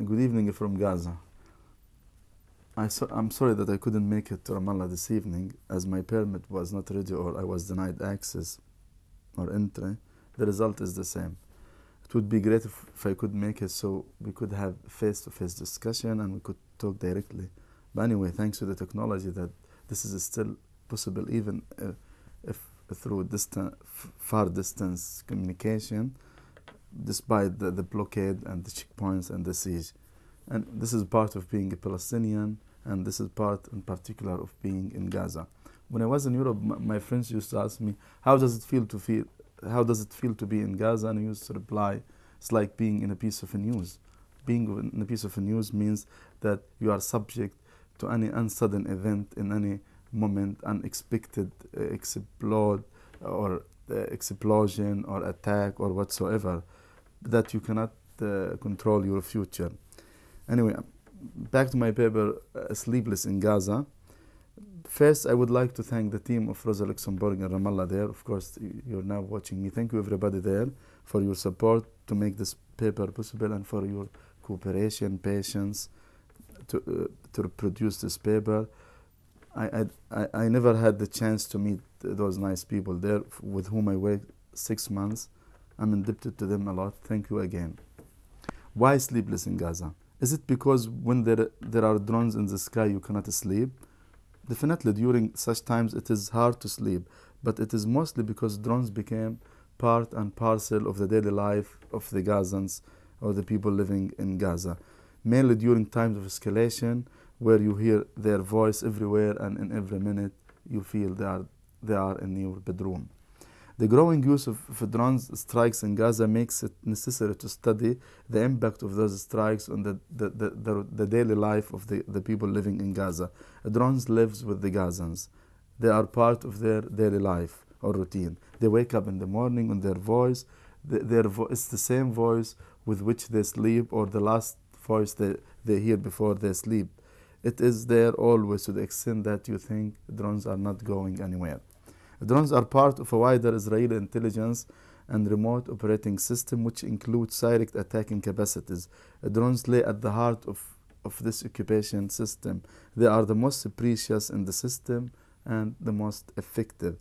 Good evening from Gaza. I'm sorry that I couldn't make it to Ramallah this evening as my permit was not ready or I was denied access or entry. The result is the same. It would be great if I could make it so we could have face-to-face discussion and we could talk directly. But anyway, thanks to the technology that this is still possible even if through far distance communication, despite the blockade and the checkpoints and the siege. And this is part of being a Palestinian, and this is part in particular of being in Gaza. When I was in Europe, my friends used to ask me, how does it feel to be in Gaza? And I used to reply, it's like being in a piece of news. Being in a piece of news means that you are subject to any unsudden event in any moment, unexpected explode or explosion or attack or whatsoever, that you cannot control your future. Anyway, back to my paper, Sleepless in Gaza. First, I would like to thank the team of Rosa, Luxemburg and Ramallah there. Of course, you're now watching me. Thank you everybody there for your support to make this paper possible and for your cooperation, patience to produce this paper. I never had the chance to meet those nice people there with whom I worked 6 months. I'm indebted to them a lot. Thank you again. Why Sleepless in Gaza? Is it because when there are drones in the sky you cannot sleep? Definitely during such times it is hard to sleep, but it is mostly because drones became part and parcel of the daily life of the Gazans or the people living in Gaza. Mainly during times of escalation where you hear their voice everywhere and in every minute you feel they are in your bedroom. The growing use of drone strikes in Gaza makes it necessary to study the impact of those strikes on the daily life of the people living in Gaza. Drones live with the Gazans. They are part of their daily life or routine. They wake up in the morning and their voice, it's the same voice with which they sleep or the last voice they hear before they sleep. It is there always to the extent that you think drones are not going anywhere. Drones are part of a wider Israeli intelligence and remote operating system which includes direct attacking capacities. Drones lay at the heart of this occupation system. They are the most precious in the system and the most effective.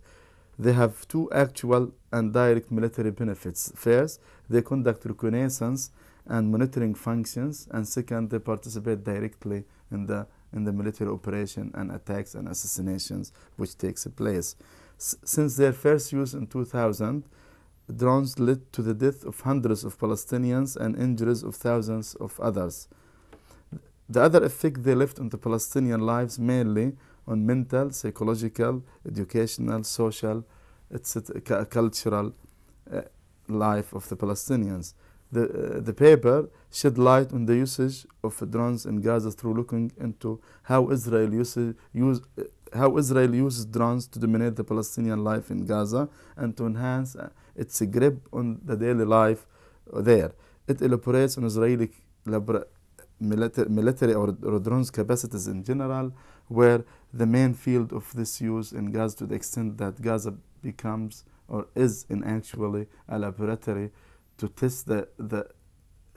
They have two actual and direct military benefits. First, they conduct reconnaissance and monitoring functions, and second, they participate directly in the military operation and attacks and assassinations which takes place. Since their first use in 2000, drones led to the death of hundreds of Palestinians and injuries of thousands of others. The other effect they left on the Palestinian lives mainly on mental, psychological, educational, social, etc., cultural life of the Palestinians. The paper shed light on the usage of drones in Gaza through looking into how Israel uses drones to dominate the Palestinian life in Gaza and to enhance its grip on the daily life there. It elaborates on Israeli military or drones capacities in general, where the main field of this use in Gaza to the extent that Gaza becomes or is in actually a laboratory to test the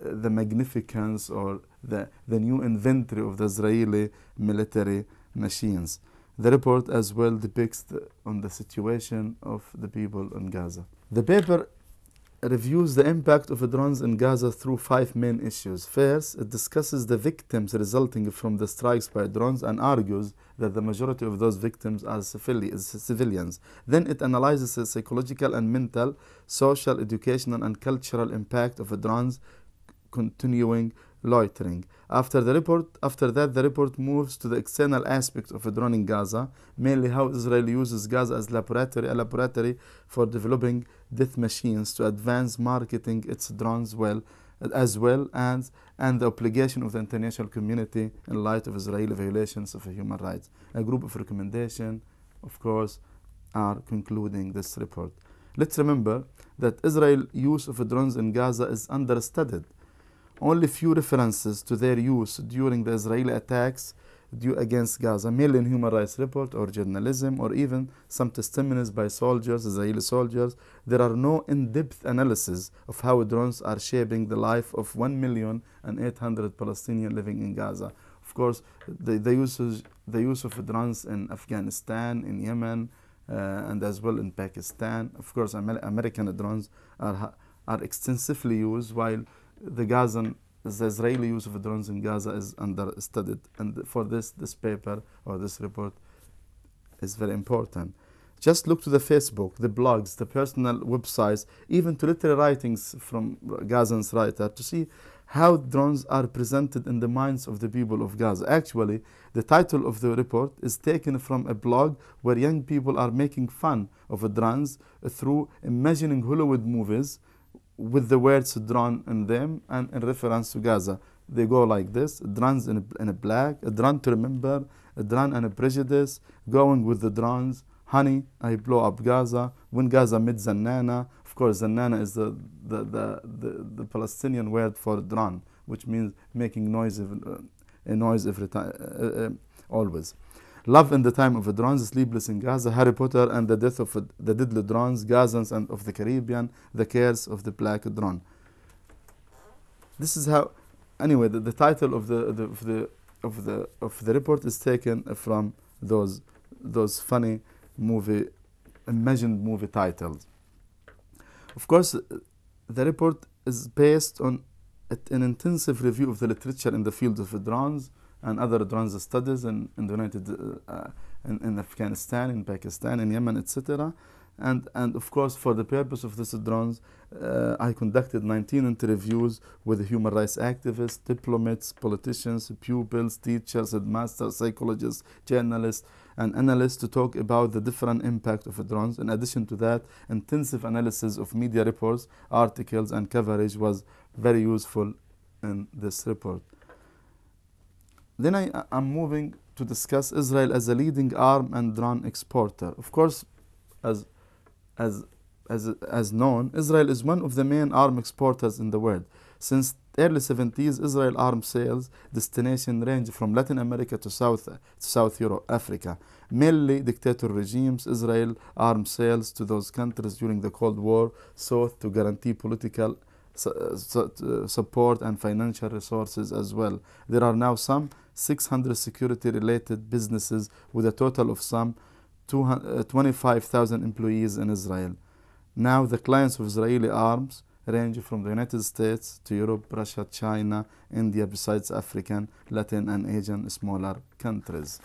magnificence or the new inventory of the Israeli military machines. The report as well depicts on the situation of the people in Gaza. The paper reviews the impact of drones in Gaza through 5 main issues. First, it discusses the victims resulting from the strikes by drones and argues that the majority of those victims are civilians. Then it analyzes the psychological and mental, social, educational and cultural impact of drones continuing loitering. After that, the report moves to the external aspect of a drone in Gaza, mainly how Israel uses Gaza as a laboratory for developing death machines to advance marketing its drones as well as the obligation of the international community in light of Israeli violations of human rights. A group of recommendations, of course, are concluding this report. Let's remember that Israel's use of drones in Gaza is understudied. Only few references to their use during the Israeli attacks due against Gaza, mainly in human rights report or journalism or even some testimonies by soldiers, Israeli soldiers. There are no in-depth analysis of how drones are shaping the life of 1,800,000 Palestinians living in Gaza. Of course, the use of drones in Afghanistan, in Yemen, and as well in Pakistan. Of course, American drones are extensively used, while the Israeli use of drones in Gaza is understudied. And for this paper or this report is very important. Just look to the Facebook, the blogs, the personal websites, even to literary writings from Gazans writer to see how drones are presented in the minds of the people of Gaza. Actually, the title of the report is taken from a blog where young people are making fun of drones through imagining Hollywood movies with the words drone in them and in reference to Gaza. They go like this: drones in a black, a drone to remember, a drone and a prejudice, going with the drones, honey, I blow up Gaza, when Gaza met Zannana. Of course, Zannana is the Palestinian word for drone, which means making noise, a noise every time, always. Love in the time of the drones, Sleepless in Gaza, Harry Potter and the death of the deadly drones, Gazans and of the Caribbean, the curse of the black drone. This is how. Anyway, the title of the report is taken from those funny imagined movie titles. Of course, the report is based on an intensive review of the literature in the field of drones and other drones studies in Afghanistan, in Pakistan, in Yemen, etc. And of course, for the purpose of this drones, I conducted 19 interviews with human rights activists, diplomats, politicians, pupils, teachers, headmasters, psychologists, journalists, and analysts to talk about the different impact of drones. In addition to that, intensive analysis of media reports, articles, and coverage was very useful in this report. Then I'm moving to discuss Israel as a leading arm and drone exporter. Of course, as known, Israel is one of the main arm exporters in the world. Since early 70s, Israel arms sales destination range from Latin America to South Europe, Africa. Mainly dictator regimes, Israel arms sales to those countries during the Cold War sought to guarantee political support and financial resources as well. There are now some 600 security-related businesses with a total of some 25,000 employees in Israel. Now the clients of Israeli arms range from the United States to Europe, Russia, China, India, besides African, Latin and Asian smaller countries.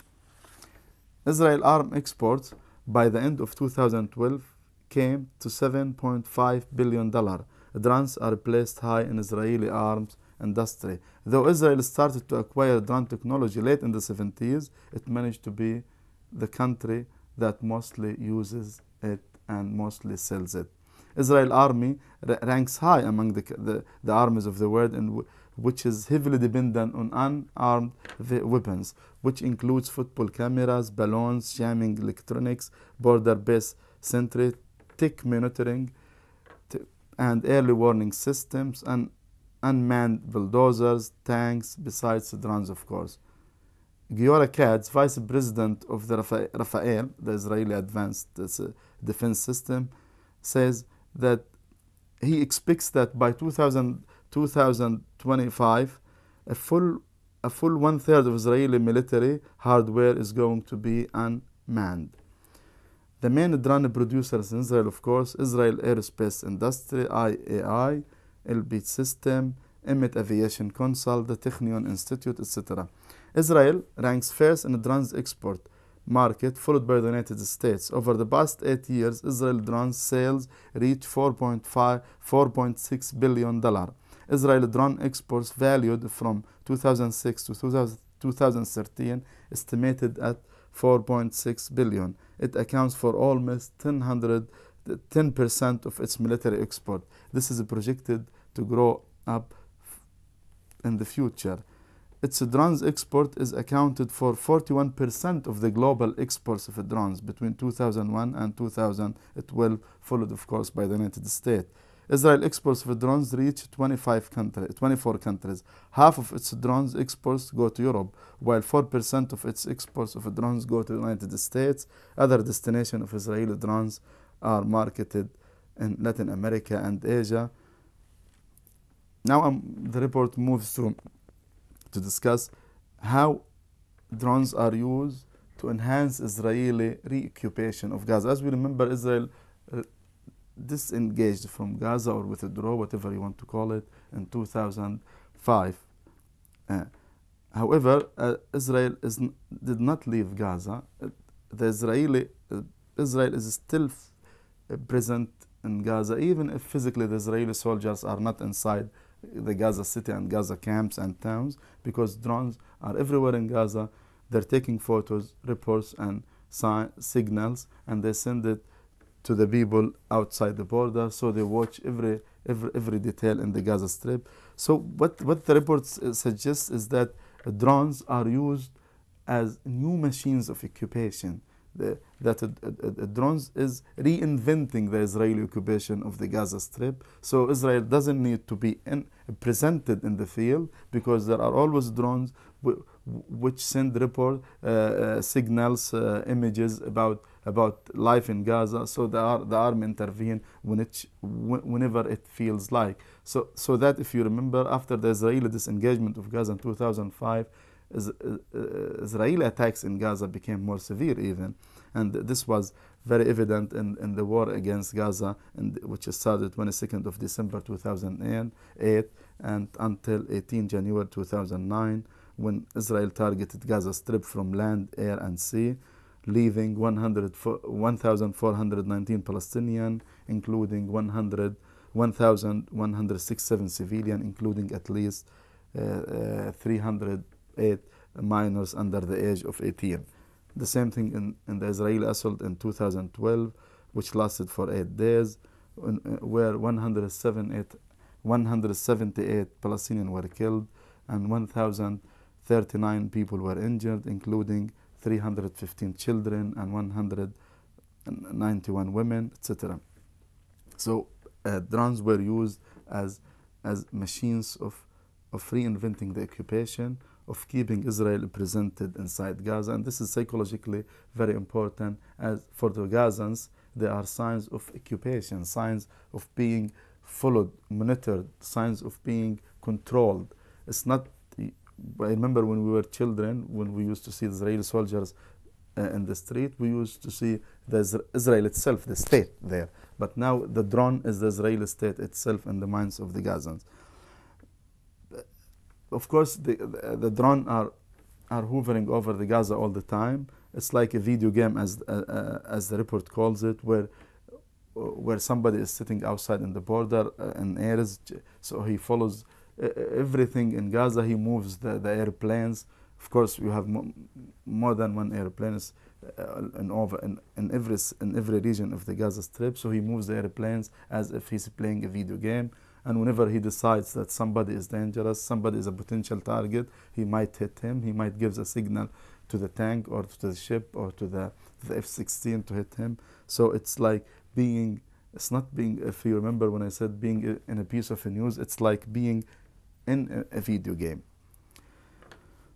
Israel arms exports by the end of 2012 came to $7.5 billion. Drones are placed high in Israeli arms industry. Though Israel started to acquire drone technology late in the 70s, it managed to be the country that mostly uses it and mostly sells it. Israel army ranks high among the armies of the world, and which is heavily dependent on unarmed weapons, which includes football cameras, balloons, jamming electronics, border-based sentry, tech monitoring, and early warning systems, and unmanned bulldozers, tanks, besides drones, of course. Giora Katz, vice president of the Rafael, the Israeli Advanced Defense System, says that he expects that by 2025, a full 1/3 of Israeli military hardware is going to be unmanned. The main drone producers in Israel, of course, Israel Aerospace Industry, IAI, Elbit System, Emmet Aviation Consult, the Technion Institute, etc. Israel ranks first in the drones export market, followed by the United States. Over the past 8 years, Israel drone sales reached $4.6 billion. Israel drone exports valued from 2006 to 2013 estimated at $4.6 billion. It accounts for almost 10% of its military export. This is projected to grow up in the future. Its drones export is accounted for 41% of the global exports of drones between 2001 and 2012, followed of course by the United States. Israel exports of drones reach 24 countries. Half of its drones exports go to Europe, while 4% of its exports of drones go to the United States. Other destinations of Israeli drones are marketed in Latin America and Asia. Now the report moves to discuss how drones are used to enhance Israeli reoccupation of Gaza. As we remember, Israel disengaged from Gaza, or withdrew, whatever you want to call it, in 2005. However, Israel did not leave Gaza. Israel is still present in Gaza, even if physically the Israeli soldiers are not inside the Gaza city and Gaza camps and towns, because drones are everywhere in Gaza. They're taking photos, reports, and signals, and they send it to the people outside the border, so they watch every detail in the Gaza Strip. So what the report suggests is that drones are used as new machines of occupation. Drones is reinventing the Israeli occupation of the Gaza Strip. So Israel doesn't need to be presented in the field, because there are always drones which send signals, images about life in Gaza. So the army intervene whenever it feels like. So that, if you remember, after the Israeli disengagement of Gaza in 2005, Israeli attacks in Gaza became more severe even, and this was very evident in the war against Gaza, which started 22nd of December 2008 and until 18 January 2009, when Israel targeted Gaza Strip from land, air, and sea, leaving 1,419 Palestinians, including 1,167 civilians, including at least 308 minors under the age of 18. The same thing in the Israeli assault in 2012, which lasted for 8 days, where 178 Palestinians were killed and 1,039 people were injured, including 315 children and 191 women, etc. So drones were used as machines of reinventing the occupation, of keeping Israel presented inside Gaza. And this is psychologically very important, as for the Gazans, there are signs of occupation, signs of being followed, monitored, signs of being controlled. It's not, I remember when we were children, when we used to see the Israeli soldiers in the street, we used to see Israel itself, the state there. But now the drone is the Israeli state itself in the minds of the Gazans. Of course, the drone are hovering over the Gaza all the time. It's like a video game, as the report calls it, where somebody is sitting outside in the border in areas, so he follows everything in Gaza. He moves the airplanes. Of course, you have more than one airplane in every region of the Gaza Strip. So he moves the airplanes as if he's playing a video game. And whenever he decides that somebody is dangerous, somebody is a potential target, he might hit him. He might give a signal to the tank or to the ship or to the F-16 to hit him. So it's like it's not being, if you remember when I said being in a piece of news, it's like being in a video game.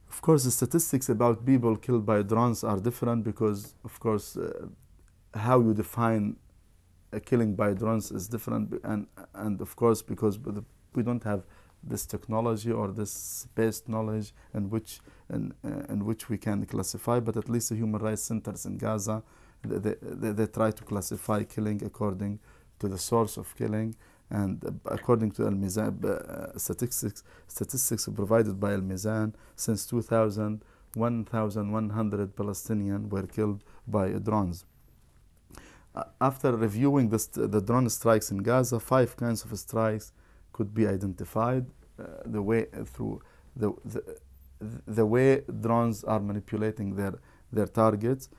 Of course, the statistics about people killed by drones are different, because, of course, how you define killing by drones is different, and of course, because we don't have this technology or this space knowledge in which we can classify. But at least the human rights centers in Gaza, they try to classify killing according to the source of killing, and according to Al-Mizan statistics provided by Al-Mizan, since 2000, 1,100 Palestinians were killed by drones. After reviewing the drone strikes in Gaza, 5 kinds of strikes could be identified. The way drones are manipulating their targets.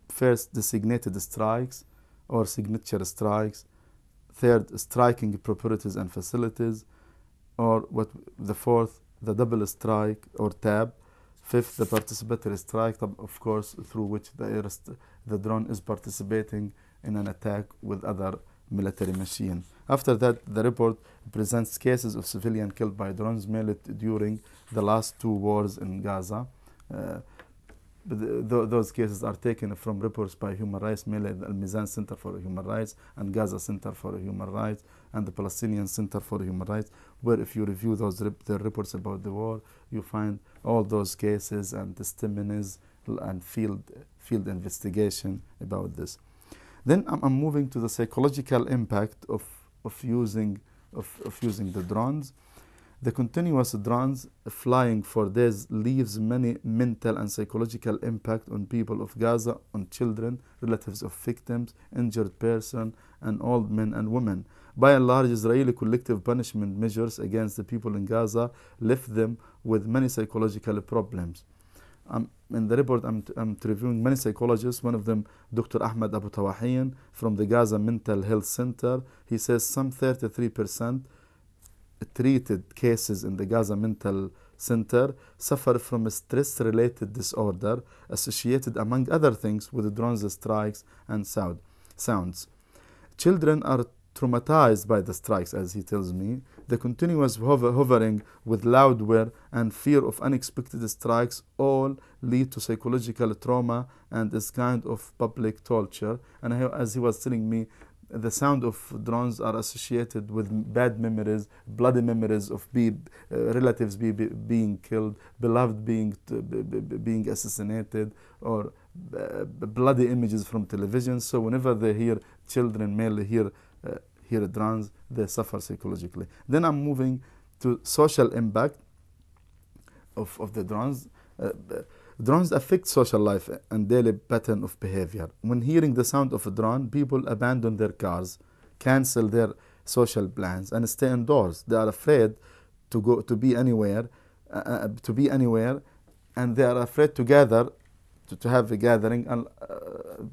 First, designated strikes or signature strikes. Third, striking properties and facilities. Or the fourth, the double strike or tab. Fifth, the participatory strike, of course, through which the drone is participating in an attack with other military machine. After that, the report presents cases of civilians killed by drones, mainly during the last 2 wars in Gaza. Those cases are taken from reports by human rights, mainly the Al-Mizan Center for Human Rights and Gaza Center for Human Rights and the Palestinian Center for Human Rights, where if you review their reports about the war, you find all those cases and testimonies and field investigation about this. Then I'm moving to the psychological impact of using the drones. The continuous drones flying for days leaves many mental and psychological impact on people of Gaza, on children, relatives of victims, injured persons, and old men and women. By and large, Israeli collective punishment measures against the people in Gaza left them with many psychological problems. In the report, I'm reviewing many psychologists, one of them Dr. Atef Abu Saif from the Gaza Mental Health Center. He says some 33% treated cases in the Gaza Mental Center suffer from a stress-related disorder associated, among other things, with drones strikes and sounds. Children are traumatized by the strikes, as he tells me. The continuous hovering with loudware and fear of unexpected strikes all lead to psychological trauma and is kind of public torture. And as he was telling me, the sound of drones are associated with bad memories, bloody memories of relatives being killed, beloved being assassinated, or bloody images from television. So whenever they hear children mainly hear drones, they suffer psychologically. Then I'm moving to social impact of the drones. Drones affect social life and daily pattern of behavior. When hearing the sound of a drone, people abandon their cars, cancel their social plans, and stay indoors. They are afraid to be anywhere, and they are afraid to gather, to have a gathering,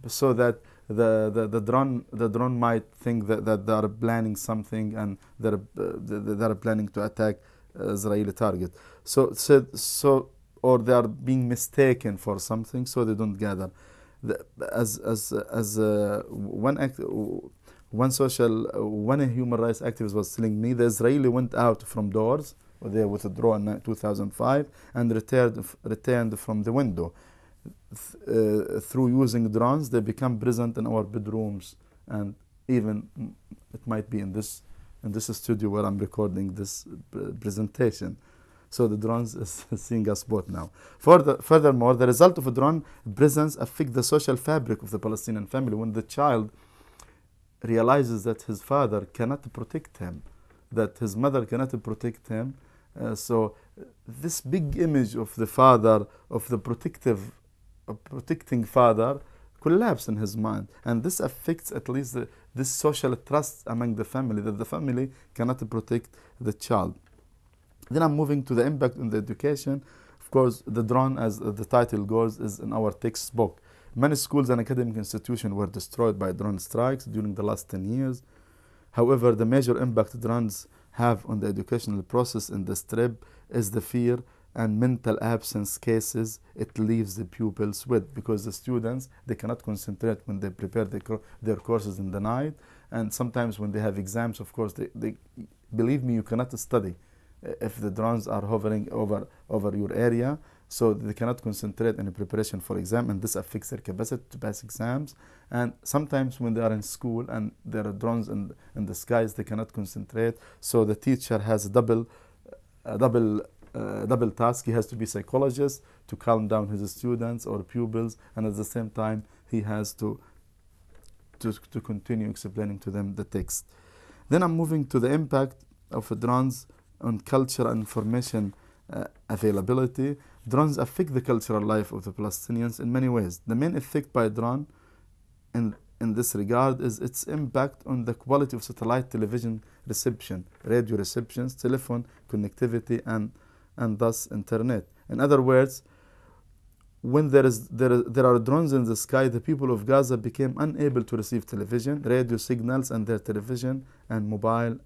so that the drone might think that they are planning something and they are planning to attack Israeli target. So or they are being mistaken for something, so they don't gather. One human rights activist was telling me, the Israeli went out from doors, or they withdrew in 2005, and returned from the window. Through using drones, they become present in our bedrooms, and even it might be in this studio where I'm recording this presentation. So the drones is seeing us both now. Furthermore, the result of a drone presence affect the social fabric of the Palestinian family. When the child realizes that his father cannot protect him, that his mother cannot protect him, so this big image of the father, of the protecting father, collapse in his mind, and this affects at least this social trust among the family, that the family cannot protect the child. Then I'm moving to the impact on the education. Of course, the drone, as the title goes, is in our textbook. Many schools and academic institutions were destroyed by drone strikes during the last 10 years. However, the major impact drones have on the educational process in the Strip is the fear and mental absence cases it leaves the pupils with, because the students, they cannot concentrate when they prepare their courses in the night, and sometimes when they have exams, of course, they believe me, you cannot study if the drones are hovering over your area, so they cannot concentrate in preparation for exam, and this affects their capacity to pass exams. And sometimes when they are in school and there are drones in the skies, they cannot concentrate, so the teacher has a double task. He has to be psychologist to calm down his students or pupils, and at the same time he has to continue explaining to them the text. Then I'm moving to the impact of drones on culture and information availability. Drones affect the cultural life of the Palestinians in many ways. The main effect by drone in this regard is its impact on the quality of satellite television reception, radio receptions, telephone connectivity, and thus internet. In other words, when there are drones in the sky, the people of Gaza became unable to receive television, radio signals, and their television and mobile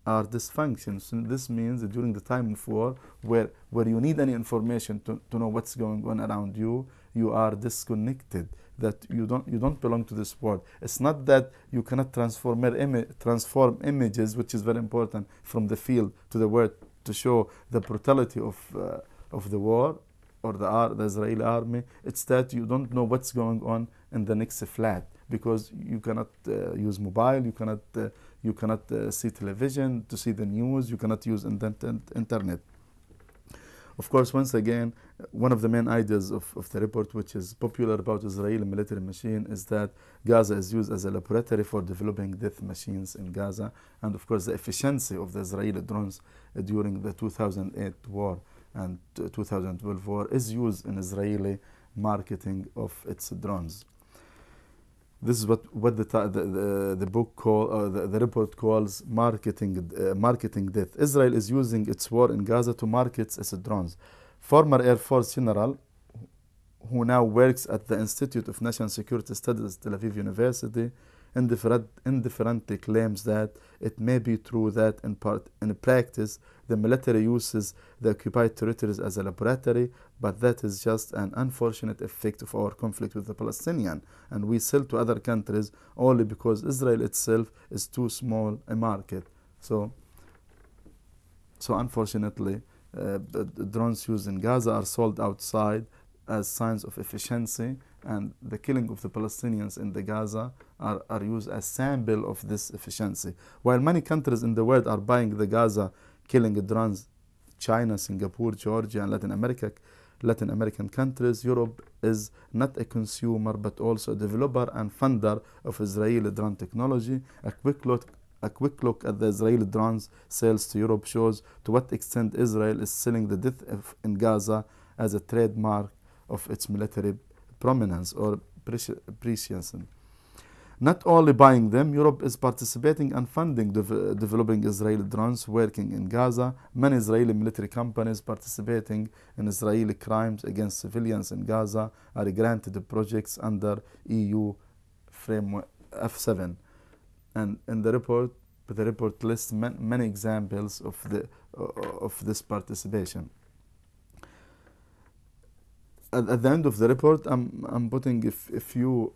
are dysfunctions. So this means that during the time of war, where you need any information to know what's going on around you, you are disconnected that you don't belong to this world. It's not that you cannot transform images, which is very important, from the field to the world to show the brutality of the war or the Israeli army. It's that you don't know what's going on in the next flat, because you cannot use mobile, you cannot see television to see the news, you cannot use internet. Of course, once again, one of the main ideas of the report, which is popular about Israeli military machine, is that Gaza is used as a laboratory for developing death machines in Gaza, and of course the efficiency of the Israeli drones during the 2008 war and 2012 war is used in Israeli marketing of its drones. This is what the book the report calls marketing death. Israel is using its war in Gaza to market its drones. Former Air Force general, who now works at the Institute of National Security Studies, Tel Aviv University, indifferently claims that it may be true that in practice the military uses the occupied territories as a laboratory, but that is just an unfortunate effect of our conflict with the Palestinians, and we sell to other countries only because Israel itself is too small a market. So unfortunately, the drones used in Gaza are sold outside as signs of efficiency, and the killing of the Palestinians in the Gaza are used as sample of this efficiency. While many countries in the world are buying the Gaza killing drones, China, Singapore, Georgia, and Latin American countries, Europe is not a consumer but also a developer and funder of Israeli drone technology. A quick look at the Israeli drones sales to Europe shows to what extent Israel is selling the death in Gaza as a trademark of its military prominence or prescience. Not only buying them, Europe is participating and funding developing Israeli drones working in Gaza. Many Israeli military companies participating in Israeli crimes against civilians in Gaza are granted projects under EU framework F7. And in the report lists many examples of this participation. At the end of the report, I'm putting a few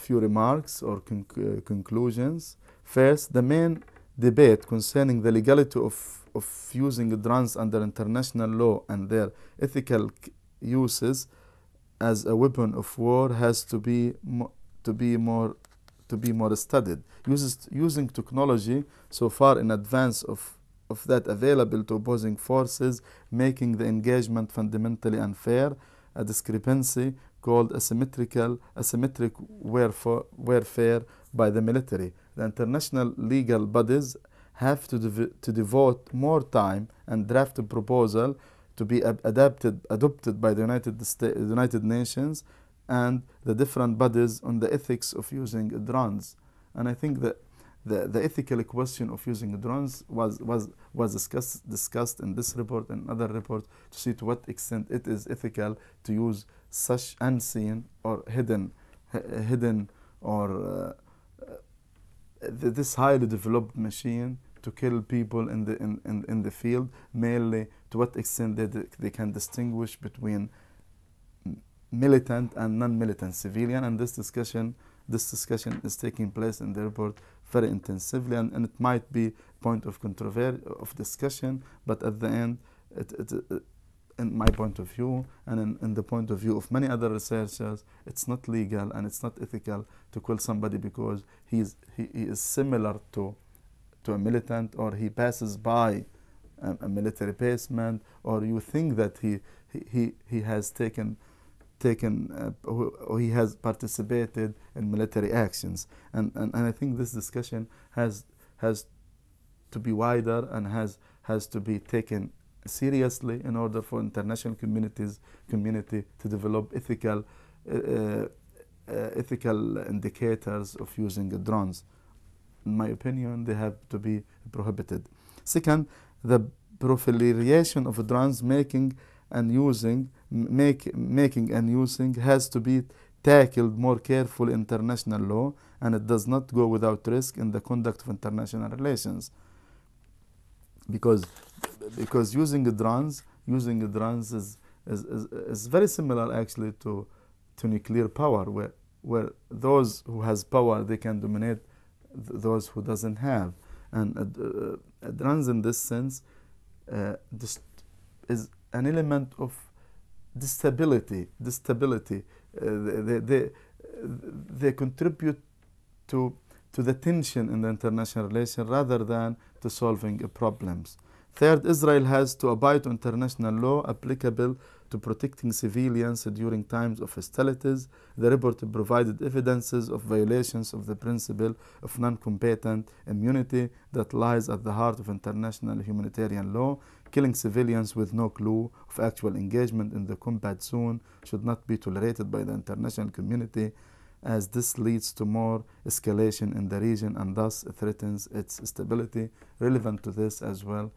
remarks or conclusions. First, the main debate concerning the legality of using drones under international law and their ethical uses as a weapon of war has to be more studied. Using technology so far in advance of that available to opposing forces, making the engagement fundamentally unfair, a discrepancy called asymmetric warfare by the military. The international legal bodies have to devote more time and draft a proposal to be adopted by the United Nations and the different bodies on the ethics of using drones. And I think that the ethical question of using drones was discussed in this report and other reports to see to what extent it is ethical to use such unseen or hidden or this highly developed machine to kill people in the field, mainly to what extent they can distinguish between militant and non-militant civilian. And this discussion is taking place in the report very intensively, and it might be point of controversy, of discussion, but at the end, in my point of view and in the point of view of many other researchers, it's not legal and it's not ethical to kill somebody because he is similar to a militant, or he passes by a military basement, or you think that he has or he has participated in military actions, and I think this discussion has to be wider and has to be taken seriously in order for international community to develop ethical indicators of using drones. In my opinion, they have to be prohibited. Second, the proliferation of drones making and using has to be tackled more carefully in international law, and it does not go without risk in the conduct of international relations. Because using drones is very similar actually to nuclear power, where those who has power, they can dominate those who doesn't have. And drones in this sense this is an element of stability. They contribute to the tension in the international relation rather than to solving problems. Third, Israel has to abide to international law applicable to protecting civilians during times of hostilities. The report provided evidences of violations of the principle of non-combatant immunity that lies at the heart of international humanitarian law. Killing civilians with no clue of actual engagement in the combat zone should not be tolerated by the international community, as this leads to more escalation in the region and thus threatens its stability. Relevant to this as well,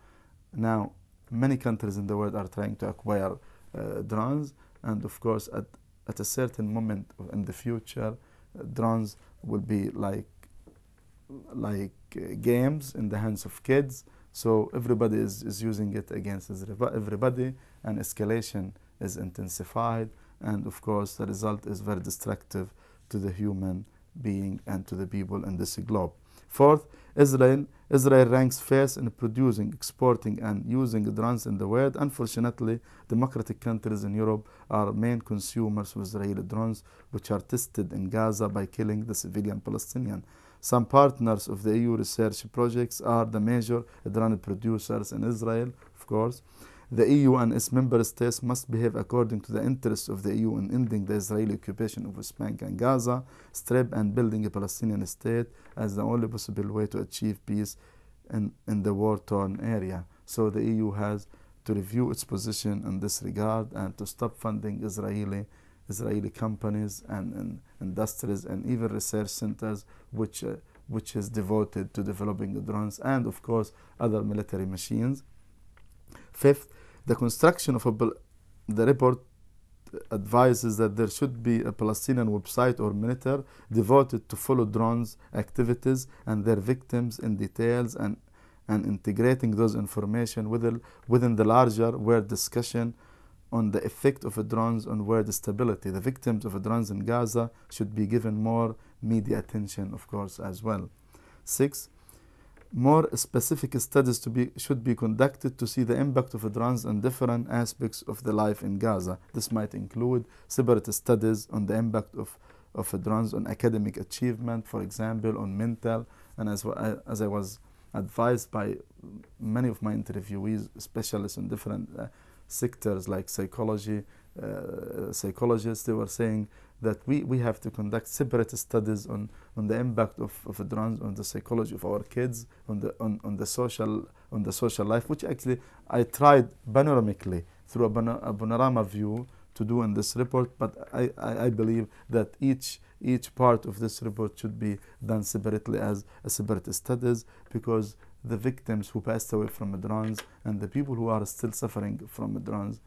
now many countries in the world are trying to acquire drones, and of course at a certain moment in the future, drones will be like games in the hands of kids. So everybody is using it against everybody, and escalation is intensified, and of course the result is very destructive to the human being and to the people in this globe. Fourth, Israel ranks first in producing, exporting, and using drones in the world. Unfortunately, democratic countries in Europe are main consumers of Israeli drones, which are tested in Gaza by killing the civilian Palestinian. Some partners of the EU research projects are the major drone producers in Israel, of course. The EU and its member states must behave according to the interests of the EU in ending the Israeli occupation of West Bank and Gaza Strip and building a Palestinian state as the only possible way to achieve peace in the war-torn area. So the EU has to review its position in this regard and to stop funding Israeli companies and industries and even research centers which is devoted to developing the drones and of course other military machines. Fifth, the construction of the report advises that there should be a Palestinian website or monitor devoted to follow drones activities and their victims in details and integrating those information within the larger world discussion on the effect of drones on world stability. The victims of drones in Gaza should be given more media attention, of course, as well. 6. More specific studies should be conducted to see the impact of drones on different aspects of the life in Gaza. This might include separate studies on the impact of drones on academic achievement, for example, on mental, and as I was advised by many of my interviewees, specialists in different sectors like psychology, psychologists, they were saying that we have to conduct separate studies on the impact of drones on the psychology of our kids, on the social life, which actually I tried panoramically through a panorama view to do in this report, but I believe that each part of this report should be done separately as a separate studies, because the victims who passed away from drones and the people who are still suffering from drones,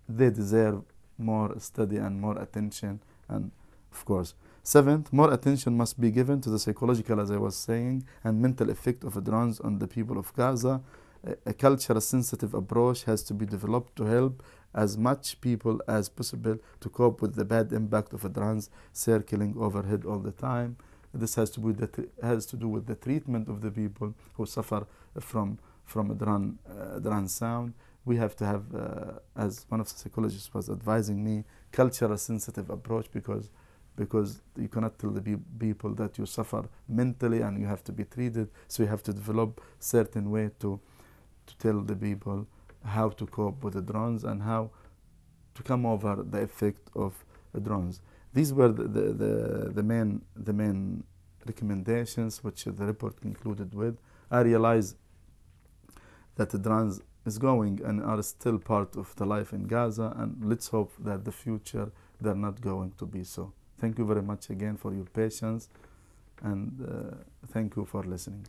they deserve more study and more attention. And of course, 7th, more attention must be given to the psychological, as I was saying, and mental effect of drones on the people of Gaza. A cultural sensitive approach has to be developed to help as much people as possible to cope with the bad impact of drones circling overhead all the time. This has to do with the treatment of the people who suffer from a drone sound. We have to have, as one of the psychologists was advising me, cultural sensitive approach, because you cannot tell the people that you suffer mentally and you have to be treated. So you have to develop certain way to tell the people how to cope with the drones and how to come over the effect of the drones. These were the main recommendations which the report concluded with. I realize that the drones is going and are still part of the life in Gaza, and let's hope that the future they're not going to be so. Thank you very much again for your patience, and thank you for listening.